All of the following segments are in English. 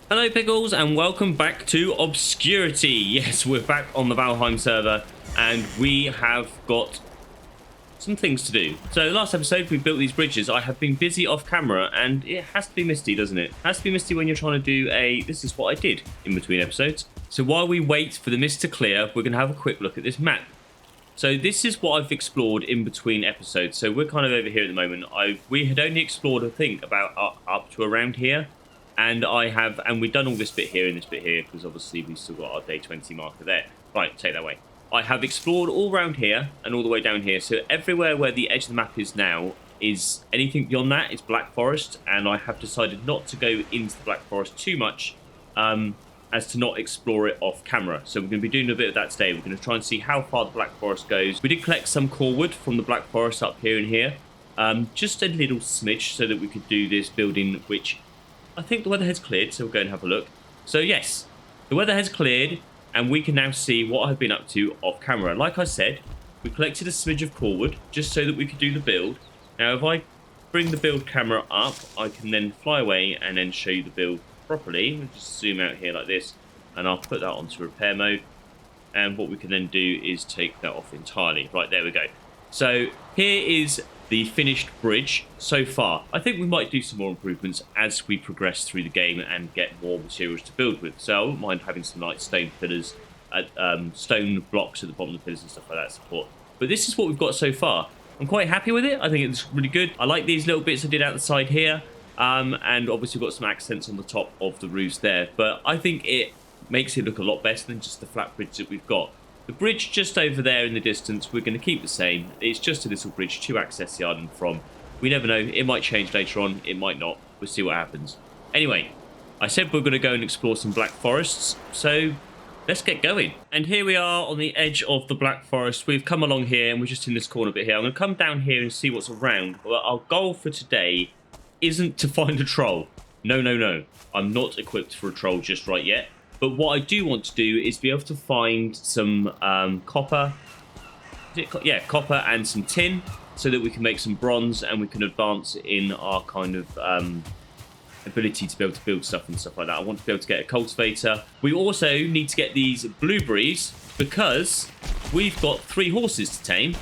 Hello Pickles and welcome back to Obscurity. Yes, we're back on the Valheim server and we have got some things to do. So last episode we built these bridges. I have been busy off camera and it has to be misty, doesn't it? It has to be misty when you're trying to do this is what I did in between episodes. So while we wait for the mist to clear, we're going to have a quick look at this map. So this is what I've explored in between episodes. So we're kind of over here at the moment. We had only explored, I think, about up to around here. And we've done all this bit here and this bit here, because obviously we've still got our day 20 marker there. Right, take that away. I have explored all around here and all the way down here. So everywhere where the edge of the map is now is anything beyond that is Black Forest. And I have decided not to go into the Black Forest too much as to not explore it off camera. So we're going to be doing a bit of that today. We're going to try and see how far the Black Forest goes. We did collect some core wood from the Black Forest up here and here. Just a little smidge so that we could do this building, which I think the weather has cleared, so we'll go and have a look. So yes, the weather has cleared, and we can now see what I've been up to off camera. Like I said, we collected a smidge of core wood, just so that we could do the build. Now, if I bring the build camera up, I can then fly away and then show you the build properly. We'll just zoom out here like this, and I'll put that onto repair mode. And what we can then do is take that off entirely. Right, there we go. So here is the finished bridge so far. I think we might do some more improvements as we progress through the game and get more materials to build with. So I wouldn't mind having some like stone pillars, stone blocks at the bottom of the pillars and stuff like that support. But this is what we've got so far. I'm quite happy with it. I think it's really good. I like these little bits I did out the side here. And obviously we've got some accents on the top of the roofs there. But I think it makes it look a lot better than just the flat bridge that we've got. The bridge just over there in the distance, we're going to keep the same. It's just a little bridge to access the island from. We never know. It might change later on. It might not. We'll see what happens. Anyway, I said we're going to go and explore some Black Forests. So let's get going. And here we are on the edge of the Black Forest. We've come along here and we're just in this corner bit here. I'm going to come down here and see what's around. But our goal for today isn't to find a troll. No, no, no. I'm not equipped for a troll just right yet. But what I do want to do is be able to find some copper. Copper and some tin, so that we can make some bronze and we can advance in our kind of ability to be able to build stuff and stuff like that. I want to be able to get a cultivator. We also need to get these blueberries because we've got 3 horses to tame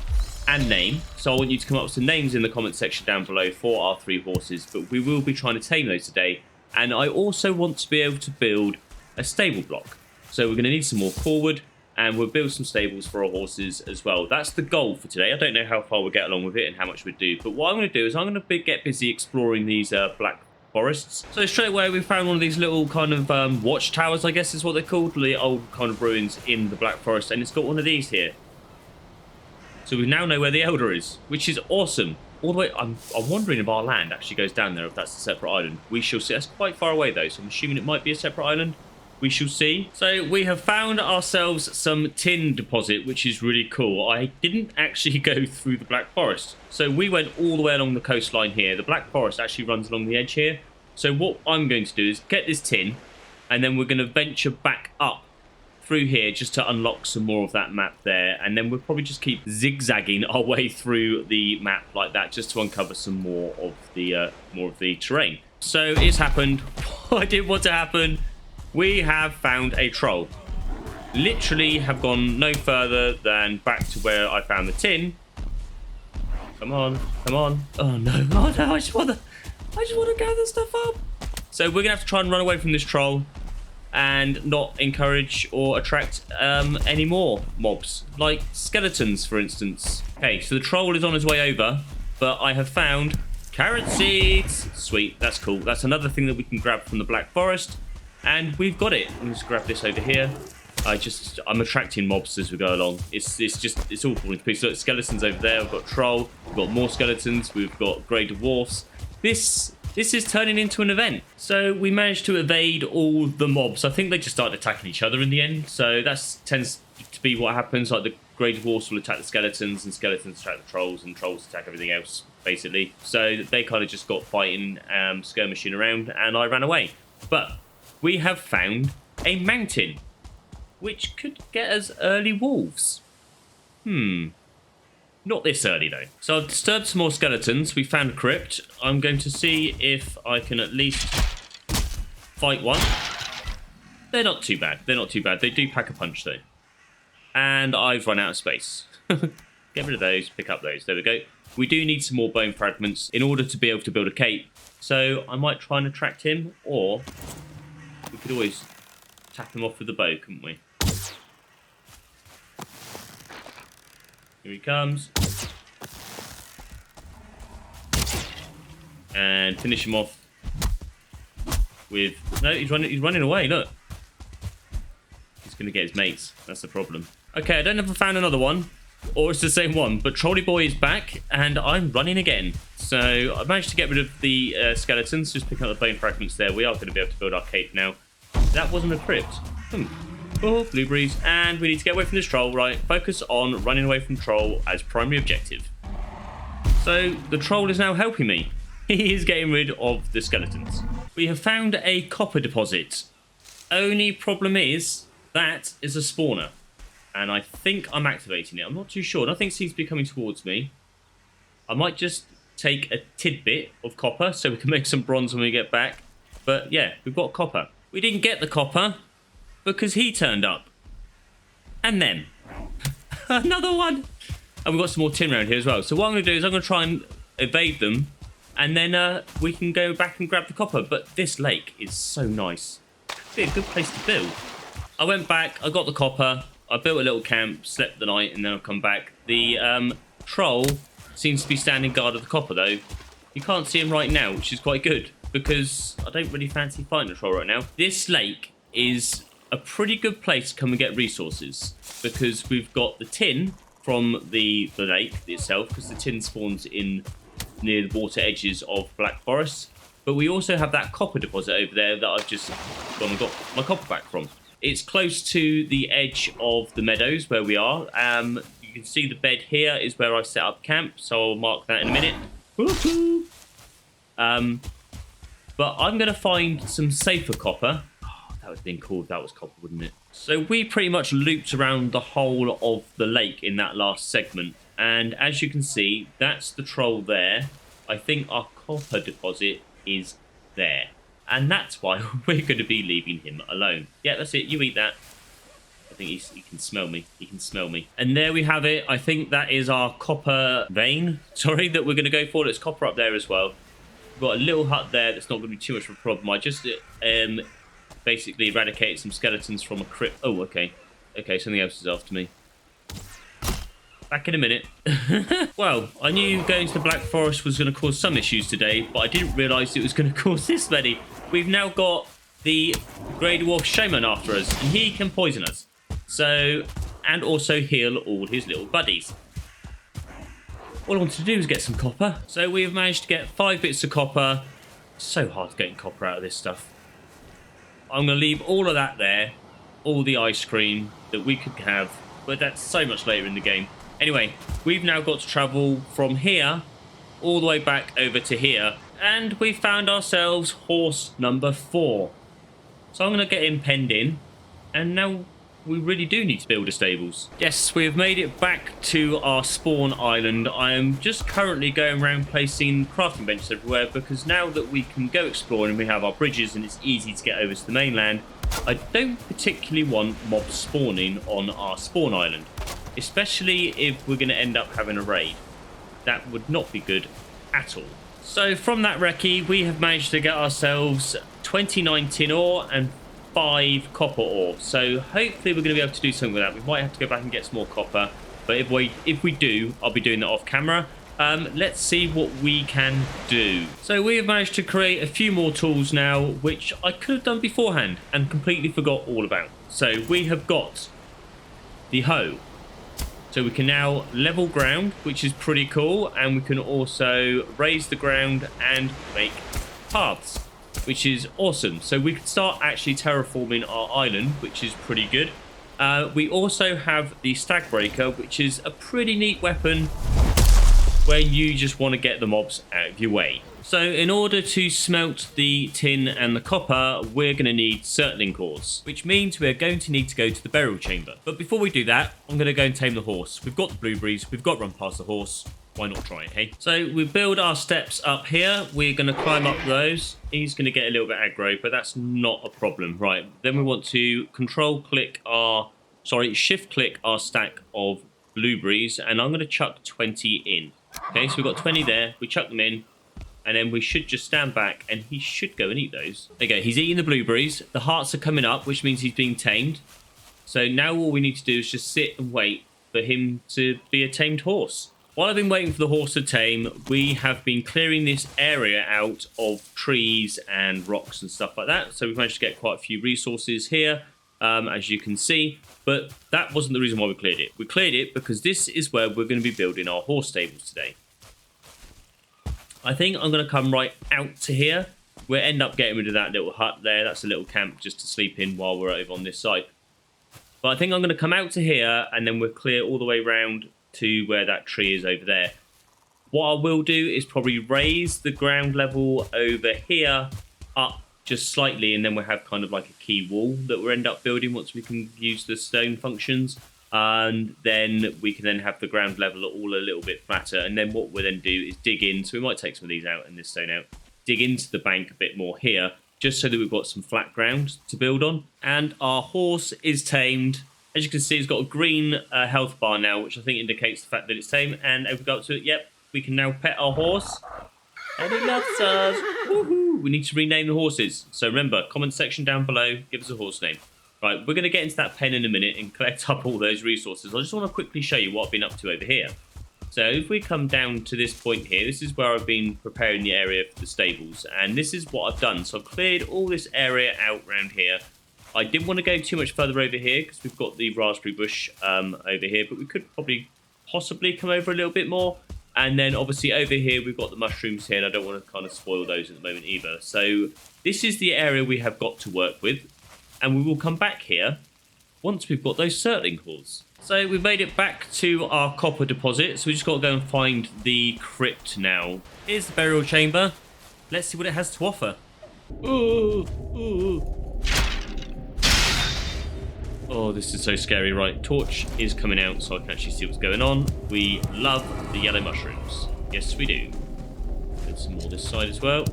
and name. So I want you to come up with some names in the comment section down below for our 3 horses. But we will be trying to tame those today. And I also want to be able to build a stable block. So we're going to need some more core wood and we'll build some stables for our horses as well. That's the goal for today. I don't know how far we'll get along with it and how much we'll do, but what I'm going to do is I'm going to get busy exploring these Black Forests. So straight away we found one of these little kind of watchtowers, I guess is what they're called, the old kind of ruins in the Black Forest, and it's got one of these here. So we now know where the Elder is, which is awesome. All the way, I'm wondering if our land actually goes down there, if that's a separate island. We shall see. That's quite far away though, so I'm assuming it might be a separate island. We shall see. So we have found ourselves some tin deposit, which is really cool. I didn't actually go through the Black Forest. So we went all the way along the coastline here. The Black Forest actually runs along the edge here. So what I'm going to do is get this tin, and then we're going to venture back up through here just to unlock some more of that map there. And then we'll probably just keep zigzagging our way through the map like that, just to uncover some more of the terrain. So it's happened. What I didn't want to happen. We have found a troll. Literally have gone no further than back to where I found the tin. Come on, come on. Oh no, oh no, I just want to gather stuff up. So we're gonna have to try and run away from this troll and not encourage or attract any more mobs, like skeletons, for instance. Okay, so the troll is on his way over, but I have found carrot seeds. Sweet, that's cool. That's another thing that we can grab from the Black Forest. And we've got it. Let's grab this over here. I'm attracting mobs as we go along. It's all falling to pieces. Look, skeletons over there. We've got troll. We've got more skeletons. We've got grey dwarfs. This is turning into an event. So we managed to evade all the mobs. I think they just started attacking each other in the end. So that tends to be what happens. Like the grey dwarfs will attack the skeletons, and skeletons attack the trolls, and trolls attack everything else, basically. So they kind of just got fighting, skirmishing around, and I ran away. But we have found a mountain, which could get us early wolves. Not this early, though. So I've disturbed some more skeletons. We found a crypt. I'm going to see if I can at least fight one. They're not too bad. They're not too bad. They do pack a punch, though. And I've run out of space. Get rid of those, pick up those. There we go. We do need some more bone fragments in order to be able to build a cape. So I might try and attract him, or we could always tap him off with the bow, couldn't we? Here he comes. And finish him off with... No, he's running away, look. He's going to get his mates. That's the problem. Okay, I don't know if I found another one, or it's the same one, but Trolley Boy is back, and I'm running again. So I managed to get rid of the skeletons, just picking up the bone fragments there. We are going to be able to build our cape now. That wasn't a crypt. Oh, blueberries. And we need to get away from this troll, right? Focus on running away from troll as primary objective. So the troll is now helping me. He is getting rid of the skeletons. We have found a copper deposit. Only problem is that is a spawner. And I think I'm activating it. I'm not too sure. Nothing seems to be coming towards me. I might just take a tidbit of copper so we can make some bronze when we get back. But yeah, we've got copper. We didn't get the copper because he turned up. And then another one. And we've got some more tin around here as well. So what I'm going to do is I'm going to try and evade them. And then we can go back and grab the copper. But this lake is so nice. It'd be a good place to build. I went back. I got the copper. I built a little camp, slept the night, and then I've come back. The troll seems to be standing guard of the copper, though. You can't see him right now, which is quite good, because I don't really fancy fighting a troll right now. This lake is a pretty good place to come and get resources, because we've got the tin from the lake itself, because the tin spawns in near the water edges of Black Forest. But we also have that copper deposit over there that I've just gone and got my copper back from. It's close to the edge of the meadows where we are. You can see the bed here is where I set up camp, so I'll mark that in a minute. But I'm going to find some safer copper. Oh, that would have been cool if that was copper, wouldn't it? So we pretty much looped around the whole of the lake in that last segment. And as you can see, that's the troll there. I think our copper deposit is there. And that's why we're going to be leaving him alone. Yeah, that's it. You eat that. I think he can smell me. He can smell me. And there we have it. I think that is our copper vein. Sorry, that we're going to go for. There's copper up there as well. We've got a little hut there that's not going to be too much of a problem. I just basically eradicated some skeletons from a crypt. Oh, okay. Okay, something else is after me. Back in a minute. Well, I knew going to the Black Forest was going to cause some issues today, but I didn't realise it was going to cause this many. We've now got the Grey Dwarf Shaman after us, and he can poison us. So, and also heal all his little buddies. All I wanted to do was get some copper. So we have managed to get 5 bits of copper. So hard getting copper out of this stuff. I'm going to leave all of that there. All the ice cream that we could have. But that's so much later in the game. Anyway, we've now got to travel from here all the way back over to here. And we found ourselves horse number 4. So I'm going to get him penned in. And now we really do need to build a stables. Yes, we have made it back to our spawn island. I am just currently going around placing crafting benches everywhere, because now that we can go exploring and we have our bridges and it's easy to get over to the mainland, I don't particularly want mobs spawning on our spawn island. Especially if we're going to end up having a raid. That would not be good at all. So from that recce, we have managed to get ourselves 29 tin ore and 5 copper ore. So hopefully we're going to be able to do something with that. We might have to go back and get some more copper. But if we do, I'll be doing that off camera. Let's see what we can do. So we have managed to create a few more tools now, which I could have done beforehand and completely forgot all about. So we have got the hoe. So we can now level ground, which is pretty cool. And we can also raise the ground and make paths, which is awesome. So we can start actually terraforming our island, which is pretty good. We also have the stag breaker, which is a pretty neat weapon where you just want to get the mobs out of your way. So in order to smelt the tin and the copper, we're going to need surtling cores, which means we're going to need to go to the burial chamber. But before we do that, I'm going to go and tame the horse. We've got the blueberries, we've got to run past the horse. why not try it, hey? So we build our steps up here. We're going to climb up those. He's going to get a little bit aggro, but that's not a problem. Right, then we want to shift click our stack of blueberries, and I'm going to chuck 20 in. Okay, so we've got 20 there. We chuck them in, and then we should just stand back, and he should go and eat those. There you go, he's eating the blueberries. The hearts are coming up, which means he's being tamed. So now all we need to do is just sit and wait for him to be a tamed horse. While I've been waiting for the horse to tame, we have been clearing this area out of trees and rocks and stuff like that. So we've managed to get quite a few resources here, as you can see. But that wasn't the reason why we cleared it. We cleared it because this is where we're going to be building our horse stables today. I think I'm going to come right out to here. We'll end up getting rid of that little hut there. That's a little camp just to sleep in while we're over on this side. But I think I'm going to come out to here, and then we'll clear all the way around to where that tree is over there. What I will do is probably raise the ground level over here up just slightly, and then we'll have kind of like a key wall that we'll end up building once we can use the stone functions. And then we can then have the ground level all a little bit flatter. And then what we'll then do is dig in. So we might take some of these out and this stone out. Dig into the bank a bit more here, just so that we've got some flat ground to build on. And our horse is tamed. As you can see, it's got a green health bar now, which I think indicates the fact that it's tame. And if we go up to it, yep, we can now pet our horse. And it loves us. Woohoo! We need to rename the horses. So remember, comment section down below, give us a horse name. Right, we're going to get into that pen in a minute and collect up all those resources. I just want to quickly show you what I've been up to over here. So if we come down to this point here, this is where I've been preparing the area for the stables. And this is what I've done. So I've cleared all this area out around here. I didn't want to go too much further over here because we've got the raspberry bush over here. But we could possibly come over a little bit more. And then obviously over here, we've got the mushrooms here. And I don't want to kind of spoil those at the moment either. So this is the area we have got to work with. And we will come back here once we've got those surtling cores. So we've made it back to our copper deposit. So we just got to go and find the crypt now. Here's the burial chamber. Let's see what it has to offer. Ooh, ooh. Oh, this is so scary. Right, torch is coming out so I can actually see what's going on. We love the yellow mushrooms. Yes, we do. There's some more this side as well.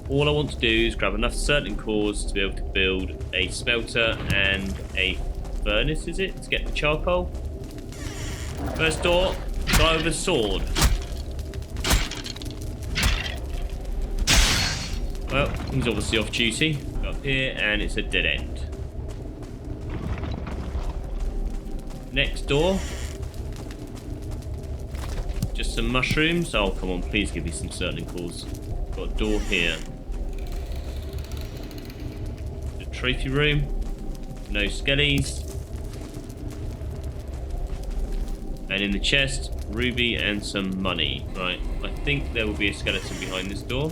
All I want to do is grab enough surtling cores to be able to build a smelter and a furnace, is it? To get the charcoal. First door, guy with a sword. Well, he's obviously off duty. Go up here and it's a dead end. Next door. Just some mushrooms. Oh, come on, please give me some surtling cores. Got a door here. The trophy room. No skellies. And in the chest, ruby and some money. Right, I think there will be a skeleton behind this door.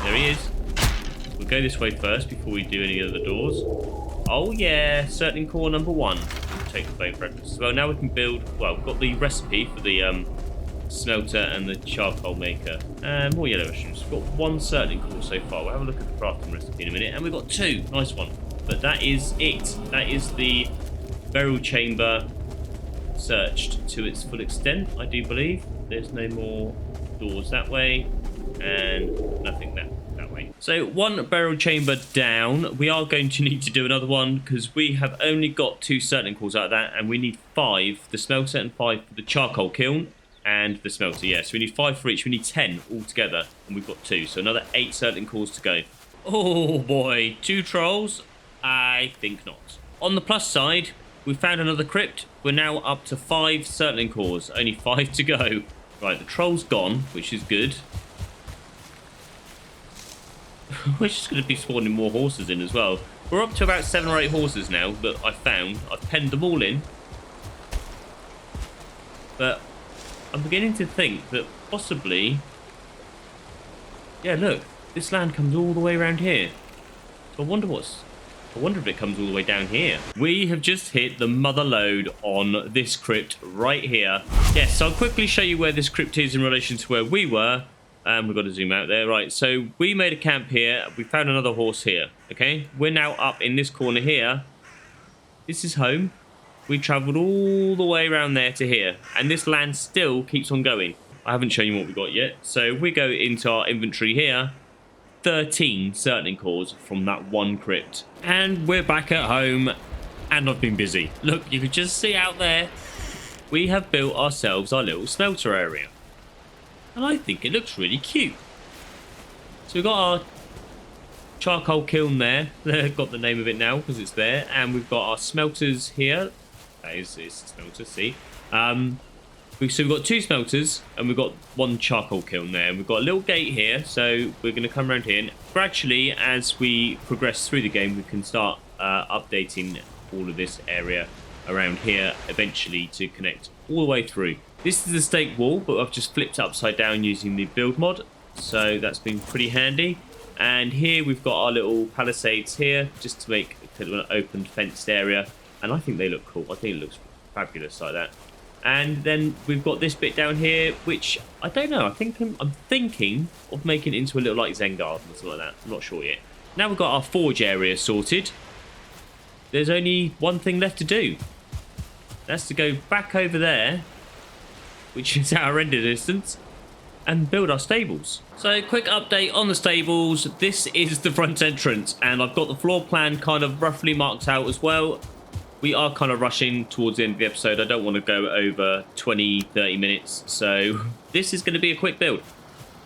There he is. We'll go this way first before we do any other doors. Oh yeah, surtling core number 1. Take the bone breakfast. Well, now we can build. Well, we've got the recipe for the smelter and the charcoal maker. And more yellow mushrooms. We've got 1 surtling core so far. We'll have a look at the crafting recipe in a minute. And we've got 2. Nice one. But that is it. That is the burial chamber searched to its full extent, I do believe. There's no more doors that way. And nothing that way. So 1 burial chamber down. We are going to need to do another one because we have only got 2 surtling cores out of that. And we need 5 the smelter and 5 for the charcoal kiln. And the smelter, yeah. So we need 5 for each. We need 10 altogether. And we've got 2. So another 8 surtling cores to go. Oh boy. 2 trolls? I think not. On the plus side, we found another crypt. We're now up to 5 surtling cores. Only 5 to go. Right, the troll's gone, which is good. We're just going to be spawning more horses in as well. We're up to about 7 or 8 horses now that I've found. I've penned them all in. But I'm beginning to think that possibly... Yeah, look. This land comes all the way around here. So I wonder if it comes all the way down here. We have just hit the mother load on this crypt right here. Yes, so I'll quickly show you where this crypt is in relation to where we were. We've got to zoom out there. Right, so we made a camp here. We found another horse here, okay? We're now up in this corner here. This is home. We travelled all the way around there to here. And this land still keeps on going. I haven't shown you what we got yet. So if we go into our inventory here, 13 surtling cores from that one crypt. And we're back at home, and I've been busy. Look, you can just see out there, we have built ourselves our little smelter area. And I think it looks really cute. So we've got our charcoal kiln there. Got the name of it now because it's there. And we've got our smelters here. That is smelter, see. So we've got 2 smelters and we've got 1 charcoal kiln there. And we've got a little gate here. So we're going to come around here. And gradually, as we progress through the game, we can start updating all of this area around here eventually to connect all the way through. This is the stake wall, but I've just flipped it upside down using the build mod. So that's been pretty handy. And here we've got our little palisades here, just to make kind of an open fenced area. And I think they look cool. I think it looks fabulous like that. And then we've got this bit down here, which I don't know. I'm thinking of making it into a little like Zen garden or something like that. I'm not sure yet. Now we've got our forge area sorted. There's only one thing left to do. That's to go back over there, which is at a render distance, and build our stables. So quick update on the stables. This is the front entrance, and I've got the floor plan kind of roughly marked out as well. We are kind of rushing towards the end of the episode. I don't want to go over 20-30 minutes, so this is going to be a quick build.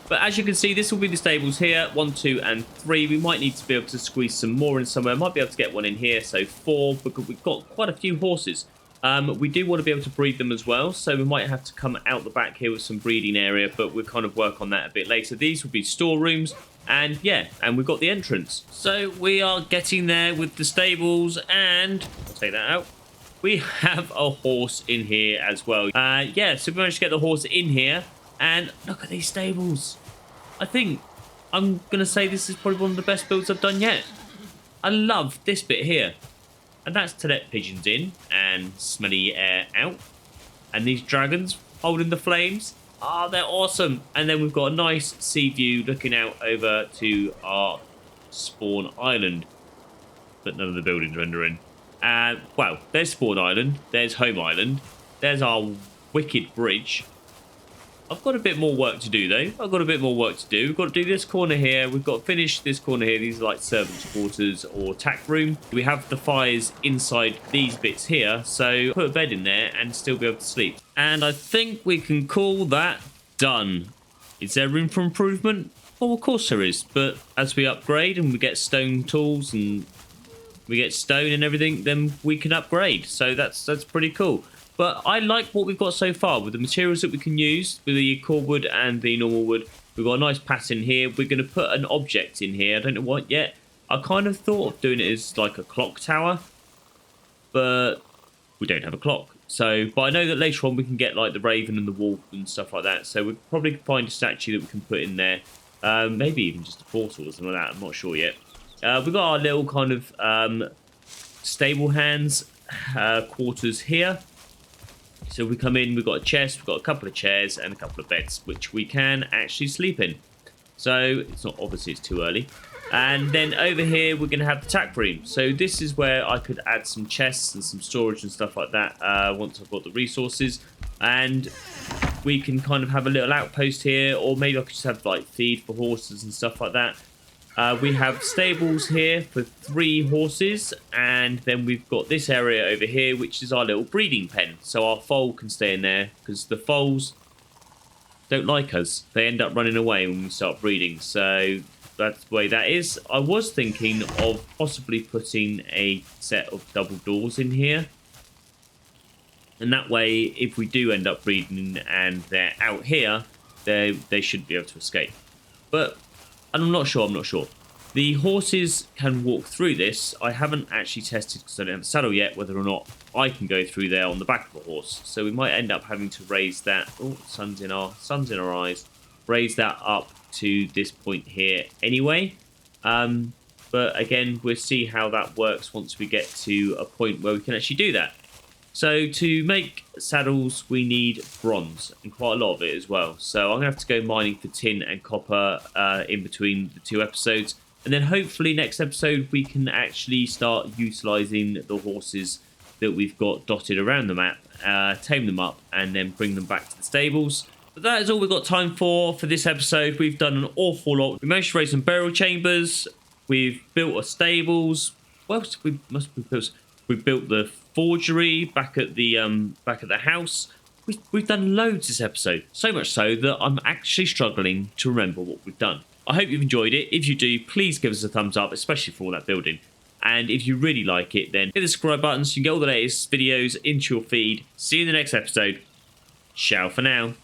But as you can see, this will be the stables here, 1, 2 and 3. We might need to be able to squeeze some more in somewhere. Might be able to get one in here, so 4, because we've got quite a few horses. We do want to be able to breed them as well, so we might have to come out the back here with some breeding area, but we'll kind of work on that a bit later. These will be storerooms, and yeah, and we've got the entrance. So we are getting there with the stables, and I'll take that out. We have a horse in here as well. Yeah, so we managed to get the horse in here, and look at these stables. I think I'm going to say this is probably one of the best builds I've done yet. I love this bit here. And that's to let pigeons in and smelly air out. And these dragons holding the flames. Ah, they're awesome. And then we've got a nice sea view looking out over to our spawn island. But none of the buildings render in. Well, there's spawn island. There's home island. There's our wicked bridge. I've got a bit more work to do, though. I've got a bit more work to do. We've got to do this corner here. We've got to finish this corner here. These are like servants' quarters or tack room. We have the fires inside these bits here. So put a bed in there and still be able to sleep. And I think we can call that done. Is there room for improvement? Well, of course there is. But as we upgrade and we get stone tools and we get stone and everything, then we can upgrade. So that's pretty cool. But I like what we've got so far with the materials that we can use with the core wood and the normal wood. We've got a nice pattern here. We're going to put an object in here. I don't know what yet. I kind of thought of doing it as like a clock tower, but we don't have a clock. So, but I know that later on we can get like the raven and the wolf and stuff like that. So we'll probably find a statue that we can put in there. Maybe even just a portal or something like that. I'm not sure yet. We've got our little kind of stable hands quarters here. So we come in, we've got a chest, we've got a couple of chairs and a couple of beds, which we can actually sleep in. So it's not, obviously it's too early. And then over here, we're going to have the tack room. So this is where I could add some chests and some storage and stuff like that once I've got the resources. And we can kind of have a little outpost here, or maybe I could just have like feed for horses and stuff like that. We have stables here for 3 horses, and then we've got this area over here, which is our little breeding pen. So our foal can stay in there, because the foals don't like us. They end up running away when we start breeding. So that's the way that is. I was thinking of possibly putting a set of double doors in here. And that way, if we do end up breeding and they're out here, they should be able to escape. But and I'm not sure. The horses can walk through this. I haven't actually tested, because I don't have a saddle yet, whether or not I can go through there on the back of a horse. So we might end up having to raise that. Oh, sun's in our eyes. Raise that up to this point here anyway. But again, we'll see how that works once we get to a point where we can actually do that. So to make saddles, we need bronze, and quite a lot of it as well. So I'm going to have to go mining for tin and copper in between the 2 episodes. And then hopefully next episode we can actually start utilising the horses that we've got dotted around the map, tame them up, and then bring them back to the stables. But that is all we've got time for this episode. We've done an awful lot. We managed to raise some burial chambers. We've built a stables. What else we built? We built the forgery back at the house. We've done loads this episode. So much so that I'm actually struggling to remember what we've done. I hope you've enjoyed it. If you do, please give us a thumbs up, especially for all that building. And if you really like it, then hit the subscribe button so you can get all the latest videos into your feed. See you in the next episode. Ciao for now.